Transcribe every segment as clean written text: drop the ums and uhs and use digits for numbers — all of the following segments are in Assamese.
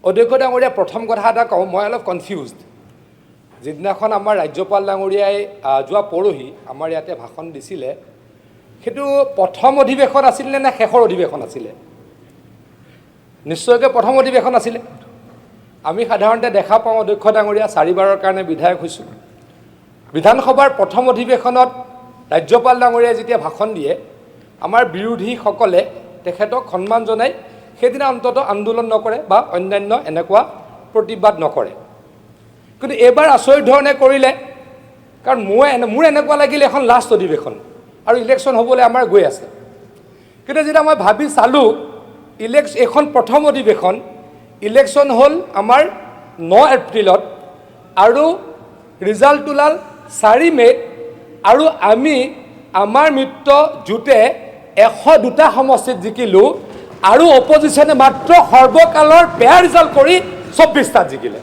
অধ্যক্ষ ডাঙৰীয়া প্ৰথম কথা এটা কওঁ, মই অলপ কনফিউজড। যিদিনাখন আমাৰ ৰাজ্যপাল ডাঙৰীয়াই যোৱা পৰহি আমাৰ ইয়াতে ভাষণ দিছিলে, সেইটো প্ৰথম অধিৱেশন আছিলে নে শেষৰ অধিৱেশন আছিলে? নিশ্চয়কৈ প্ৰথম অধিৱেশন আছিলে। আমি সাধাৰণতে দেখা পাওঁ অধ্যক্ষ ডাঙৰীয়া 4 বাৰৰ কাৰণে বিধায়ক হৈছোঁ। বিধানসভাৰ প্ৰথম অধিৱেশনত ৰাজ্যপাল ডাঙৰীয়াই যেতিয়া ভাষণ দিয়ে, আমাৰ বিৰোধীসকলে তেখেতক সন্মান জনাই সেইদিনা অন্তত আন্দোলন নকৰে বা অন্যান্য এনেকুৱা প্ৰতিবাদ নকৰে। কিন্তু এইবাৰ আচৰিত ধৰণে কৰিলে, কাৰণ মোৰ এনেকুৱা লাগিলে এখন লাষ্ট অধিৱেশন আৰু ইলেকশ্যন হ'বলৈ আমাৰ গৈ আছে। কিন্তু যেতিয়া মই ভাবি চালোঁ, এইখন প্ৰথম অধিৱেশন, ইলেকশ্যন হ'ল আমাৰ 9 এপ্ৰিলত আৰু ৰিজাল্ট ওলাল 4 মে'ত, আৰু আমি আমাৰ মিত্ৰ জোটে 102টা সমষ্টিত জিকিলোঁ আৰু অপজিশ্যনে মাত্ৰ সৰ্বকালৰ বেয়া ৰিজাল্ট কৰি 24টাত জিকিলে।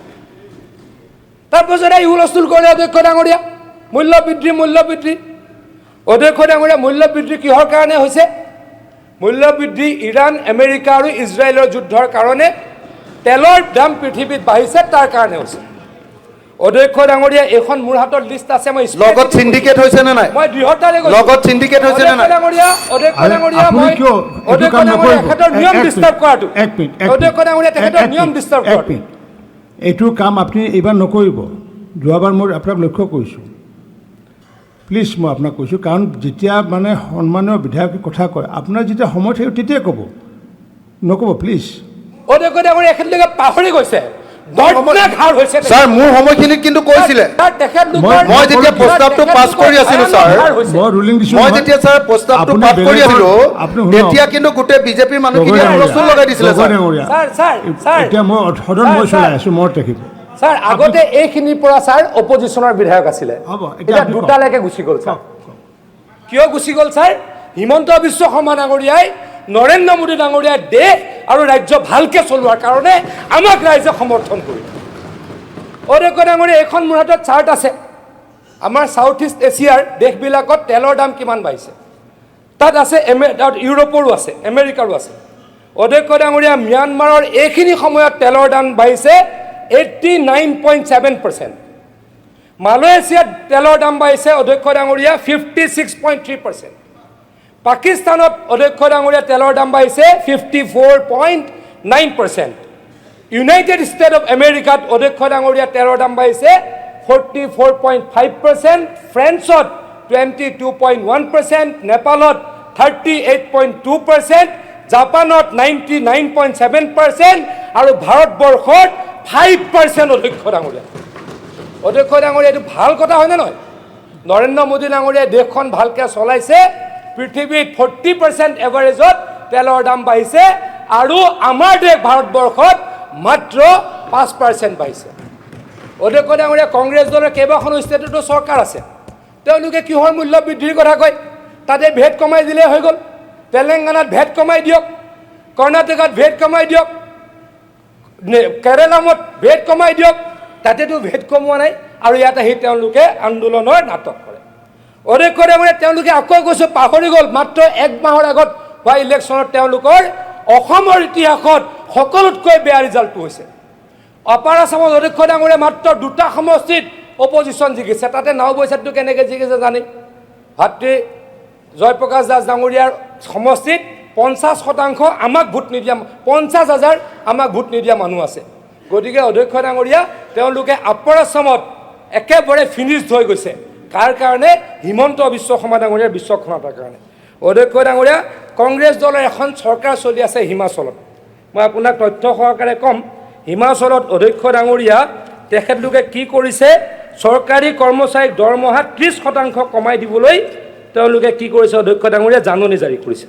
তাৰপিছতে এই হুলস্থুল কৰিলে অধ্যক্ষ ডাঙৰীয়া, মূল্যবৃদ্ধি। অধ্যক্ষ ডাঙৰীয়া, মূল্যবৃদ্ধি কিহৰ কাৰণে হৈছে? মূল্যবৃদ্ধি ইৰাণ, আমেৰিকা আৰু ইজৰাইলৰ যুদ্ধৰ কাৰণে, তেলৰ দাম পৃথিৱীত বাঢ়িছে তাৰ কাৰণে হৈছে। অধ্যক্ষ ডাঙৰীয়া, এইখন মোৰ হাতত লিষ্ট আছে, মই লগত সিন্ডিকেট হৈছে নে নাই? মই দৃঢ়তাৰে কৈছোঁ, লগত সিন্ডিকেট হৈছে নে নাই? অধ্যক্ষ ডাঙৰীয়া, মই অধ্যক্ষ ডাঙৰীয়া তেখেতৰ নিয়ম ডিষ্টাৰ্ব কৰাটো, অধ্যক্ষ ডাঙৰীয়া তেখেতৰ নিয়ম ডিষ্টাৰ্ব কৰাটো, এইটো কাম আপুনি এইবাৰ নকৰিব। যোৱাবাৰ মই আপোনাক লক্ষ্য কৰিছোঁ। প্লিজ, মই আপোনাক কৈছোঁ, কাৰণ যেতিয়া মানে সন্মানীয় বিধায়কে কথা কয়, আপোনাৰ যেতিয়া সময় থাকিব তেতিয়াই ক'ব, নক'ব প্লিজ। অধ্যক্ষ ডাঙৰীয়া এখেতলোকে পাহৰি গৈছে। ছাৰ, মোৰ সময়খিনিত কিন্তু কৈছিলে, মই যেতিয়া প্ৰস্তাৱটো পাছ কৰি আছিলোঁ ছাৰ, মই যেতিয়া ছাৰ প্ৰস্তাৱটো পাছ কৰি আছিলোঁ, তেতিয়া কিন্তু গোটেই বিজেপিৰ মানুহখিনিয়ে হুলস্থুল লগাই দিছিলে। এতিয়া মই সদন মই চলাই আছোঁ, মনত ৰাখিব। ছাৰ, আগতে এইখিনিৰ পৰা ছাৰ অপজিশ্যনৰ বিধায়ক আছিলে, এতিয়া 2টালৈকে গুচি গ'ল। ছাৰ, কিয় গুচি গ'ল? ছাৰ, হিমন্ত বিশ্ব শৰ্মা ডাঙৰীয়াই, নৰেন্দ্ৰ মোদী ডাঙৰীয়াই দেশ আৰু ৰাজ্য ভালকৈ চলোৱাৰ কাৰণে আমাক ৰাইজে সমৰ্থন কৰিলে। অধ্যক্ষ ডাঙৰীয়া, এইখন মোৰ হাতত চাৰ্ট আছে, আমাৰ ছাউথ ইষ্ট এছিয়াৰ দেশবিলাকত তেলৰ দাম কিমান বাঢ়িছে। তাত আছে ইউৰোপৰো আছে, আমেৰিকাৰো আছে। অধ্যক্ষ ডাঙৰীয়া, ম্যানমাৰৰ এইখিনি সময়ত তেলৰ দাম বাঢ়িছে 89.7%। মালয়েছিয়াত তেলৰ দাম বাঢ়িছে অধ্যক্ষ ডাঙৰীয়া 56.3%। পাকিস্তানত অধ্যক্ষ ডাঙৰীয়া তেলৰ দাম বাঢ়িছে 54.9%। ইউনাইটেড ষ্টেট অফ আমেৰিকাত অধ্যক্ষ ডাঙৰীয়া তেলৰ দাম বাঢ়িছে 44.5%। ফ্ৰেন্সত 22.1%। নেপালত 38.2%। জাপানত 99.7% আৰু ভাৰতবৰ্ষত 5% অধ্যক্ষ ডাঙৰীয়া। অধ্যক্ষ ডাঙৰীয়া, এইটো ভাল কথা হয়নে নহয়? নৰেন্দ্ৰ মোদী ডাঙৰীয়াই দেশখন ভালকৈ চলাইছে, পৃথিৱীত 40% এভাৰেজত তেলৰ দাম বাঢ়িছে, আৰু আমাৰ দেশ ভাৰতবৰ্ষত মাত্ৰ 5% বাঢ়িছে। অধ্যক্ষ ডাঙৰীয়া, কংগ্ৰেছ দলৰ কেইবাখনো ষ্টেটতো চৰকাৰ আছে, তেওঁলোকে কিহৰ মূল্য বৃদ্ধিৰ কথা কয়? তাতে ভেট কমাই দিলেই হৈ গ'ল। তেলেংগানাত ভেট কমাই দিয়ক, কৰ্ণাটকাত ভেট কমাই দিয়ক, কেৰেলামত ভেট কমাই দিয়ক, তাতেতো ভেট কমোৱা নাই, আৰু ইয়াত আহি তেওঁলোকে আন্দোলনৰ নাটক কৰে। অধ্যক্ষ ডাঙৰীয়া, তেওঁলোকে আকৌ কৈছে, পাহৰি গ'ল মাত্ৰ 1 মাহৰ আগত হোৱা ইলেকশ্যনত তেওঁলোকৰ অসমৰ ইতিহাসত সকলোতকৈ বেয়া ৰিজাল্টটো হৈছে। আপাৰ আছামত অধ্যক্ষ ডাঙৰীয়া মাত্ৰ 2টা সমষ্টিত অপজিশ্যন জিকিছে, তাতে নাওবৈচাতটো কেনেকৈ জিকিছে জানে? ভাতৃ জয়প্ৰকাশ দাস ডাঙৰীয়াৰ সমষ্টিত 50% আমাক ভোট নিদিয়া, 50,000 আমাক ভোট নিদিয়া মানুহ আছে। গতিকে অধ্যক্ষ ডাঙৰীয়া, তেওঁলোকে আপাৰ আছামত একেবাৰে ফিনিছড হৈ গৈছে। কাৰ কাৰণে? হিমন্ত বিশ্ব শৰ্মা ডাঙৰীয়াৰ বিচক্ষণতাৰ কাৰণে। অধ্যক্ষ ডাঙৰীয়া, কংগ্ৰেছ দলৰ এখন চৰকাৰ চলি আছে হিমাচলত। মই আপোনাক তথ্য সহকাৰে ক'ম, হিমাচলত অধ্যক্ষ ডাঙৰীয়া, তেখেতলোকে কি কৰিছে? চৰকাৰী কৰ্মচাৰীক দৰমহা 30% কমাই দিবলৈ তেওঁলোকে কি কৰিছে? অধ্যক্ষ ডাঙৰীয়া, জাননী জাৰি কৰিছে।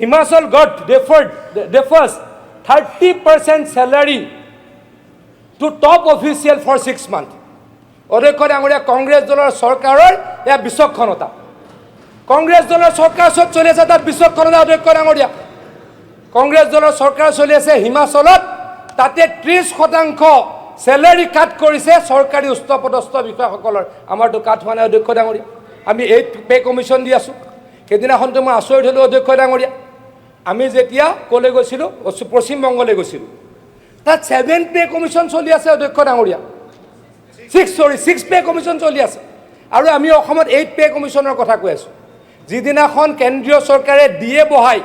Himachal got defers 30% salary to top official for 6 months। অধ্যক্ষ ডাঙৰীয়া, কংগ্ৰেছ দলৰ চৰকাৰৰ এয়া বিচক্ষণতা। কংগ্ৰেছ দলৰ চৰকাৰ চব চলি আছে, তাত বিচক্ষণতা। অধ্যক্ষ ডাঙৰীয়া, কংগ্ৰেছ দলৰ চৰকাৰ চলি আছে হিমাচলত, তাতে 30% চেলাৰী কাট কৰিছে চৰকাৰী উচ্চপদস্থ বিষয়াসকলৰ। আমাৰতো কাট হোৱা নাই অধ্যক্ষ ডাঙৰীয়া, আমি 8 পে কমিশ্যন দি আছোঁ। সেইদিনাখনতো মই আচৰিত হ'লোঁ অধ্যক্ষ ডাঙৰীয়া, আমি যেতিয়া ক'লৈ গৈছিলোঁ? পশ্চিমবংগলৈ গৈছিলোঁ। তাত 7 পে কমিশ্যন চলি আছে অধ্যক্ষ ডাঙৰীয়া 6 পে কমিশ্যন চলি আছে আৰু আমি অসমত 8 পে কমিশ্যনৰ কথা কৈ আছোঁ যিদিনাখন কেন্দ্ৰীয় চৰকাৰে দিয়ে বহাই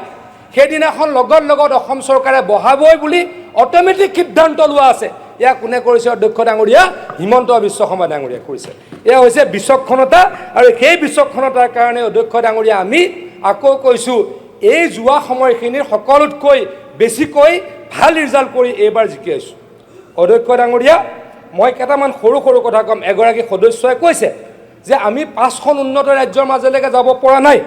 সেইদিনাখন লগত অসম চৰকাৰে বহাবই বুলি অট'মেটিক সিদ্ধান্ত লোৱা আছে এয়া কোনে কৰিছে অধ্যক্ষ ডাঙৰীয়া হিমন্ত বিশ্ব শৰ্মা ডাঙৰীয়াই কৰিছে এয়া হৈছে বিচক্ষণতা আৰু সেই বিচক্ষণতাৰ কাৰণে অধ্যক্ষ ডাঙৰীয়া আমি আকৌ কৈছোঁ এই যোৱা সময়খিনিৰ সকলোতকৈ বেছিকৈ ভাল ৰিজাল্ট কৰি এইবাৰ জিকি আছোঁ অধ্যক্ষ ডাঙৰীয়া মই কেইটামান সৰু কথা ক'ম এগৰাকী সদস্যই কৈছে যে আমি 5খন উন্নত ৰাজ্যৰ মাজলৈকে যাব পৰা নাই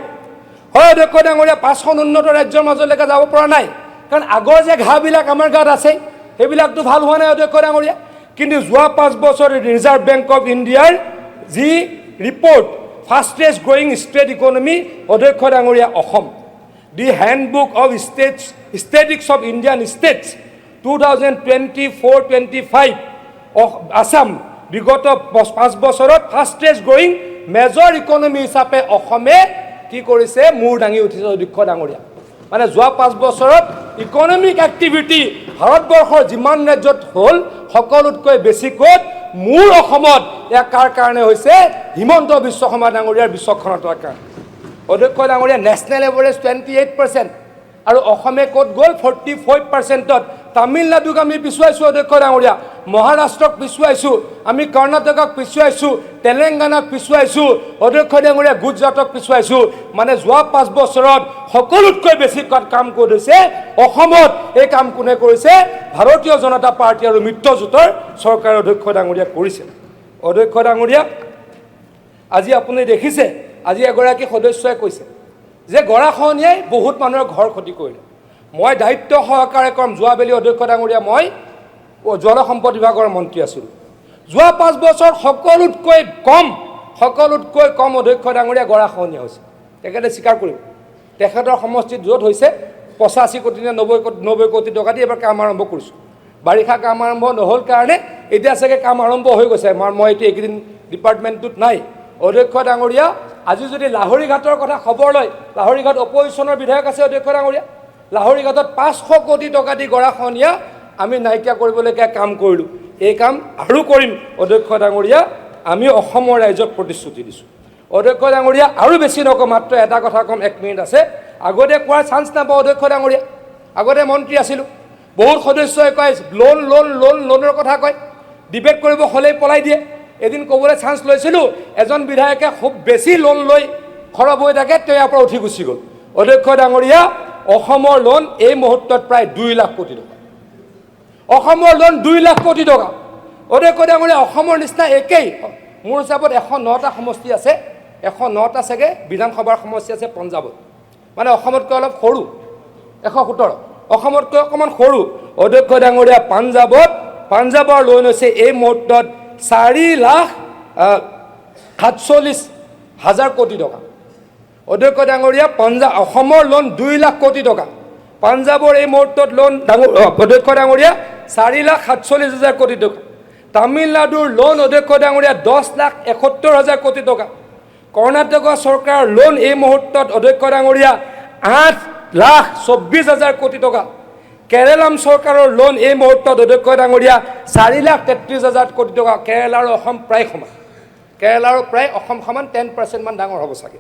হয় অধ্যক্ষ ডাঙৰীয়া 5খন উন্নত ৰাজ্যৰ মাজলৈকে যাব পৰা নাই কাৰণ আগৰ যে ঘাঁহবিলাক আমাৰ গাত আছে সেইবিলাকতো ভাল হোৱা নাই অধ্যক্ষ ডাঙৰীয়া কিন্তু যোৱা 5 বছৰ ৰিজাৰ্ভ বেংক অফ ইণ্ডিয়াৰ যি report fastest growing state economy অধ্যক্ষ ডাঙৰীয়া Assam the handbook of statistics of Indian states 2024-25 Assam বিগত 5 বছৰত ফাষ্টেষ্ট গ্ৰয়িং মেজৰ ইকনমি হিচাপে অসমে কি কৰিছে মূৰ দাঙি উঠিছে অধ্যক্ষ ডাঙৰীয়া মানে যোৱা 5 বছৰত ইকনমিক এক্টিভিটি ভাৰতবৰ্ষৰ যিমান ৰাজ্যত হ'ল সকলোতকৈ বেছিকৈ মূৰ অসমত ইয়াৰ কাৰ কাৰণে হৈছে হিমন্ত বিশ্ব শৰ্মা ডাঙৰীয়াৰ বিচক্ষণতাৰ কাৰণে অধ্যক্ষ ডাঙৰীয়া নেশ্যনেল এভাৰেজ 28% আৰু অসমে ক'ত গ'ল 45%ত তামিলনাডুক আমি পিছুৱাইছোঁ অধ্যক্ষ ডাঙৰীয়া মহাৰাষ্ট্ৰক পিছুৱাইছোঁ আমি কৰ্ণাটকক পিছুৱাইছোঁ তেলেংগানাক পিছুৱাইছোঁ অধ্যক্ষ ডাঙৰীয়া গুজৰাটক পিছুৱাইছোঁ মানে যোৱা 5 বছৰত সকলোতকৈ বেছি কাম কৰিছে অসমত এই কাম কোনে কৰিছে ভাৰতীয় জনতা পাৰ্টি আৰু মিত্ৰজোঁটৰ চৰকাৰৰ অধ্যক্ষ ডাঙৰীয়া কৰিছে অধ্যক্ষ ডাঙৰীয়া আজি আপুনি দেখিছে আজি এগৰাকী সদস্যই কৈছে যে গৰাখহনীয়াই বহুত মানুহৰ ঘৰ ক্ষতি কৰিলে মই দায়িত্ব সহকাৰে কম যোৱাবেলি অধ্যক্ষ ডাঙৰীয়া মই জলসম্পদ বিভাগৰ মন্ত্ৰী আছিলোঁ যোৱা 5 বছৰ সকলোতকৈ কম অধ্যক্ষ ডাঙৰীয়া গৰাখহনীয়া হৈছে তেখেতে স্বীকাৰ কৰিব তেখেতৰ সমষ্টিত য'ত হৈছে 85 কোটি নে 90 কোটি টকা দি এবাৰ কাম আৰম্ভ কৰিছোঁ বাৰিষা কাম আৰম্ভ নহ'ল কাৰণে এতিয়া চাগে কাম আৰম্ভ হৈ গৈছে মই এতিয়া এইকেইদিন ডিপাৰ্টমেণ্টটোত নাই অধ্যক্ষ ডাঙৰীয়া আজি যদি লাহৰীঘাটৰ কথা খবৰ লয় লাহৰীঘাট অপজিশ্যনৰ বিধায়ক আছে অধ্যক্ষ ডাঙৰীয়া লাহৰীঘাটত 500 কোটি টকা দি গৰাখহনীয়া আমি নাইকিয়া কৰিবলৈকে কাম কৰিলোঁ এই কাম আৰু কৰিম অধ্যক্ষ ডাঙৰীয়া আমি অসমৰ ৰাইজক প্ৰতিশ্ৰুতি দিছোঁ অধ্যক্ষ ডাঙৰীয়া আৰু বেছি নকওঁ মাত্ৰ এটা কথা ক'ম 1 মিনিট আছে আগতে কোৱাৰ চান্স নাপাওঁ অধ্যক্ষ ডাঙৰীয়া আগতে মন্ত্ৰী আছিলোঁ বহুত সদস্যই কয় লোনৰ কথা কয় ডিবেট কৰিব হ'লেই পলাই দিয়ে এদিন ক'বলৈ চান্স লৈছিলোঁ এজন বিধায়কে খুব বেছি লোন লৈ খৰব হৈ থাকে তেওঁ ইয়াৰ পৰা উঠি গুচি গ'ল অধ্যক্ষ ডাঙৰীয়া অসমৰ লোন এই মুহূৰ্তত প্ৰায় 2 লাখ কোটি টকা অসমৰ লোন 2 লাখ কোটি টকা অধ্যক্ষ ডাঙৰীয়া অসমৰ নিচিনা একেই মোৰ হিচাপত 109টা সমষ্টি আছে 109টা চাগে বিধানসভাৰ সমষ্টি আছে পঞ্জাৱত মানে অসমতকৈ অলপ সৰু 117 অসমতকৈ অকণমান সৰু অধ্যক্ষ ডাঙৰীয়া পাঞ্জাৱৰ লোন হৈছে এই মুহূৰ্তত 4,47,000 কোটি টকা অধ্যক্ষ ডাঙৰীয়া অসমৰ লোন 2 লাখ কোটি টকা পাঞ্জাৱৰ এই মুহূৰ্তত লোন অধ্যক্ষ ডাঙৰীয়া 4,47,000 কোটি টকা তামিলনাডুৰ লোন অধ্যক্ষ ডাঙৰীয়া 10,71,000 কোটি টকা কৰ্ণাটকৰ চৰকাৰৰ লোন এই মুহূৰ্তত অধ্যক্ষ ডাঙৰীয়া 8,24,000 কোটি টকা কেৰালাম চৰকাৰৰ লোন এই মুহূৰ্তত অধ্যক্ষ ডাঙৰীয়া 4,33,000 কোটি টকা কেৰালা আৰু অসম প্ৰায় সমান কেৰালাৰ প্ৰায় অসম সমান 10% মান ডাঙৰ হ'ব চাগে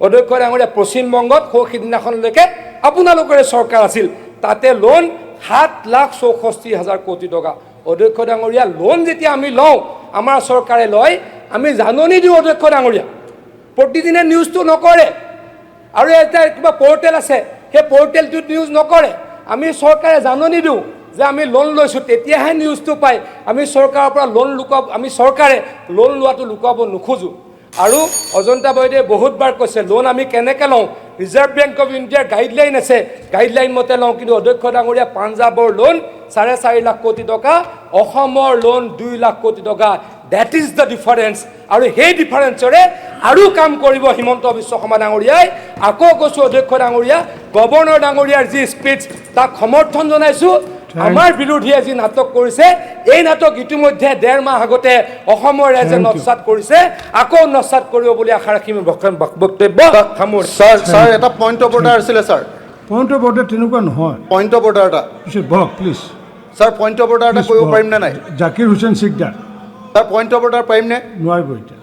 অধ্যক্ষ ডাঙৰীয়া পশ্চিমবংগত সিদিনাখনলৈকে আপোনালোকৰে চৰকাৰ আছিল তাতে লোন 7,64,000 কোটি টকা অধ্যক্ষ ডাঙৰীয়া লোন যেতিয়া আমি লওঁ আমাৰ চৰকাৰে লয় আমি জাননী দিওঁ অধ্যক্ষ ডাঙৰীয়া প্ৰতিদিনে নিউজটো নকৰে আৰু এটা কিবা পৰ্টেল আছে সেই পৰ্টেলটোত নিউজ নকৰে আমি চৰকাৰে জাননী দিওঁ যে আমি লোন লৈছোঁ তেতিয়াহে নিউজটো পায় আমি চৰকাৰৰ পৰা লোন লুকাব আমি চৰকাৰে লোন লোৱাটো লুকাব নোখোজোঁ আৰু অজন্তা বাইদেৱে বহুতবাৰ কৈছে লোন আমি কেনেকৈ লওঁ ৰিজাৰ্ভ বেংক অফ ইণ্ডিয়াৰ গাইডলাইন আছে গাইডলাইন মতে লওঁ কিন্তু অধ্যক্ষ ডাঙৰীয়া পাঞ্জাৱৰ লোন 4.5 লাখ কোটি টকা অসমৰ লোন 2 লাখ কোটি টকা দ্যাট ইজ দ্য ডিফাৰেঞ্চ আৰু সেই ডিফাৰেঞ্চৰে আৰু কাম কৰিব হিমন্ত বিশ্ব শৰ্মা ডাঙৰীয়াই আকৌ কৈছোঁ অধ্যক্ষ ডাঙৰীয়া গভৰ্ণৰ ডাঙৰীয়াৰ যি স্পীচ তাক সমৰ্থন জনাইছোঁ আমাৰ বিৰোধীয়ে যি নাটক কৰিছে এই নাটক ইতিমধ্যে 1.5 মাহ আগতে অসমৰ ৰাইজে নস্যাৎ কৰিছে আকৌ নস্যাৎ কৰিব বুলি আশা ৰাখি বক্তব্য স্যাৰ এটা পইণ্ট অফ অৰ্ডাৰ আছিলে স্যাৰ পইণ্ট অফ অৰ্ডাৰ তেনেকুৱা নহয় পইণ্ট অফ অৰ্ডাৰ এটা বহক please sir point of order এটা কৰিব পাৰিম নে নাই Zakir Hussain Sikdar sir point of order পাৰিম নে নোৱাৰিব এতিয়া